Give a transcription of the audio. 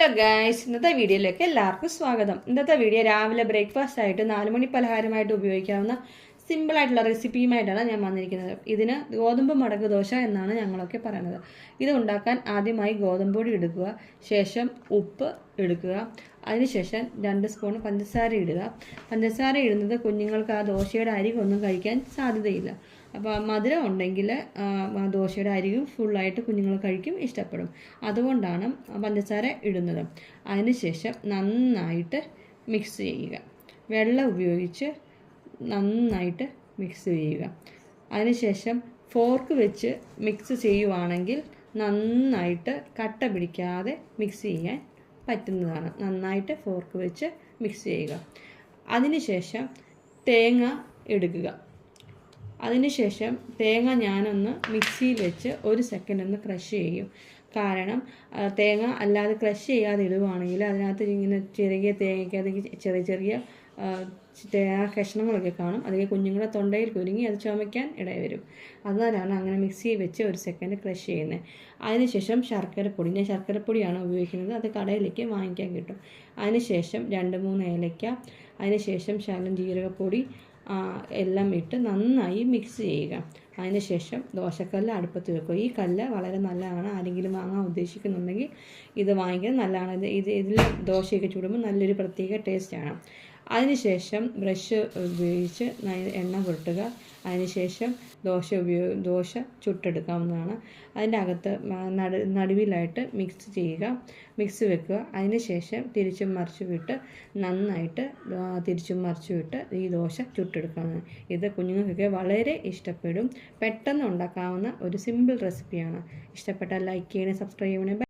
Hello guys, ഇന്നത്തെ വീഡിയോയിലേക്ക് എല്ലാവർക്കും സ്വാഗതം. ഇന്നത്തെ വീഡിയോ രാവിലെ ബ്രേക്ക്ഫാസ്റ്റ് ആയിട്ട് 4 മണി പലഹാരമായിട്ട് ഉപയോഗിക്കാവുന്ന സിമ്പിളായിട്ടുള്ള റെസിപ്പിയുമായിട്ടാണ് ഞാൻ വന്നിരിക്കുന്നത്. ഇതിന് ഗോതമ്പ് മടക്ക് ദോശ എന്നാണ് ഞങ്ങളൊക്കെ പറയുന്നത്. ഇത് ഉണ്ടാക്കാൻ ആദ്യമായി ഗോതമ്പ് പൊടി എടുക്കുക, ശേഷം ഉപ്പ് എടുക്കുക, അതിനുശേഷം 2 സ്പൂൺ പഞ്ചസാര ഇടുക. പഞ്ചസാര ഇടുന്നത് കുഞ്ഞുങ്ങൾക്ക് ആ ദോശയുടെ അരി ഒന്നും കഴിക്കാൻ സാധ്യതയില്ല. അപ്പോൾ മധുരം ഉണ്ടെങ്കിൽ ദോശയുടെ അരിയും ഫുള്ളായിട്ട് കുഞ്ഞുങ്ങൾ കഴിക്കും, ഇഷ്ടപ്പെടും. അതുകൊണ്ടാണ് പഞ്ചസാര ഇടുന്നത്. അതിനുശേഷം നന്നായിട്ട് മിക്സ് ചെയ്യുക. വെള്ളം ഉപയോഗിച്ച് നന്നായിട്ട് മിക്സ് ചെയ്യുക. അതിനുശേഷം ഫോർക്ക് വെച്ച് മിക്സ് ചെയ്യുവാണെങ്കിൽ നന്നായിട്ട് കട്ട പിടിക്കാതെ മിക്സ് ചെയ്യാൻ പറ്റുന്നതാണ്. നന്നായിട്ട് ഫോർക്ക് വെച്ച് മിക്സ് ചെയ്യുക. അതിനുശേഷം തേങ്ങ എടുക്കുക. അതിനുശേഷം തേങ്ങ ഞാനൊന്ന് മിക്സിയിൽ വെച്ച് 1 സെക്കൻഡ് ഒന്ന് ക്രഷ് ചെയ്യും. കാരണം തേങ്ങ അല്ലാതെ ക്രഷ് ചെയ്യാതെ ഇടുവാണെങ്കിൽ അതിനകത്ത് ഇങ്ങനെ ചെറിയ തേങ്ങയ്ക്കകത്ത് ചെറിയ ചെറിയ തേങ്ങ കഷ്ണങ്ങളൊക്കെ കാണും. അതൊക്കെ കുഞ്ഞുങ്ങളുടെ തൊണ്ടയിൽ കുരുങ്ങി അത് ചുമയ്ക്കാൻ ഇടവരും. അതിനാലാണ് അങ്ങനെ മിക്സിയിൽ വെച്ച് 1 സെക്കൻഡ് ക്രഷ് ചെയ്യുന്നത്. അതിനുശേഷം ശർക്കരപ്പൊടി, ഞാൻ ശർക്കരപ്പൊടിയാണ് ഉപയോഗിക്കുന്നത്, അത് കടയിലേക്ക് വാങ്ങിക്കാൻ കിട്ടും. അതിനുശേഷം 2-3 ഏലയ്ക്ക, അതിനുശേഷം ശകലം ജീരകപ്പൊടി എല്ലാം ഇട്ട് നന്നായി മിക്സ് ചെയ്യുക. അതിനുശേഷം ദോശക്കല്ല് അടുപ്പത്ത് വെക്കുക. ഈ കല്ല് വളരെ നല്ലതാണ്. ആരെങ്കിലും വാങ്ങാൻ ഉദ്ദേശിക്കുന്നുണ്ടെങ്കിൽ ഇത് വാങ്ങിക്കുന്നത് നല്ലതാണ്. ഇതിൽ ദോശയൊക്കെ ചുടുമ്പോൾ നല്ലൊരു പ്രത്യേക ടേസ്റ്റാണ്. അതിനുശേഷം ബ്രഷ് ഉപയോഗിച്ച് എണ്ണ പുരട്ടുക. അതിനുശേഷം ദോശ ചുട്ടെടുക്കാവുന്നതാണ്. അതിൻ്റെ അകത്ത് നടുവിലായിട്ട് മിക്സ് ചെയ്യുക, മിക്സ് വെക്കുക. അതിനുശേഷം തിരിച്ചും മറിച്ചും വിട്ട് നന്നായിട്ട് തിരിച്ചും മറിച്ചും വിട്ട് ഈ ദോശ ചുട്ടെടുക്കാവുന്നതാണ്. ഇത് കുഞ്ഞുങ്ങൾക്കൊക്കെ വളരെ ഇഷ്ടപ്പെടും. പെട്ടെന്ന് ഉണ്ടാക്കാവുന്ന ഒരു സിമ്പിൾ റെസിപ്പിയാണ്. ഇഷ്ടപ്പെട്ടാൽ ലൈക്ക് ചെയ്യണേ, സബ്സ്ക്രൈബ് ചെയ്യണേ.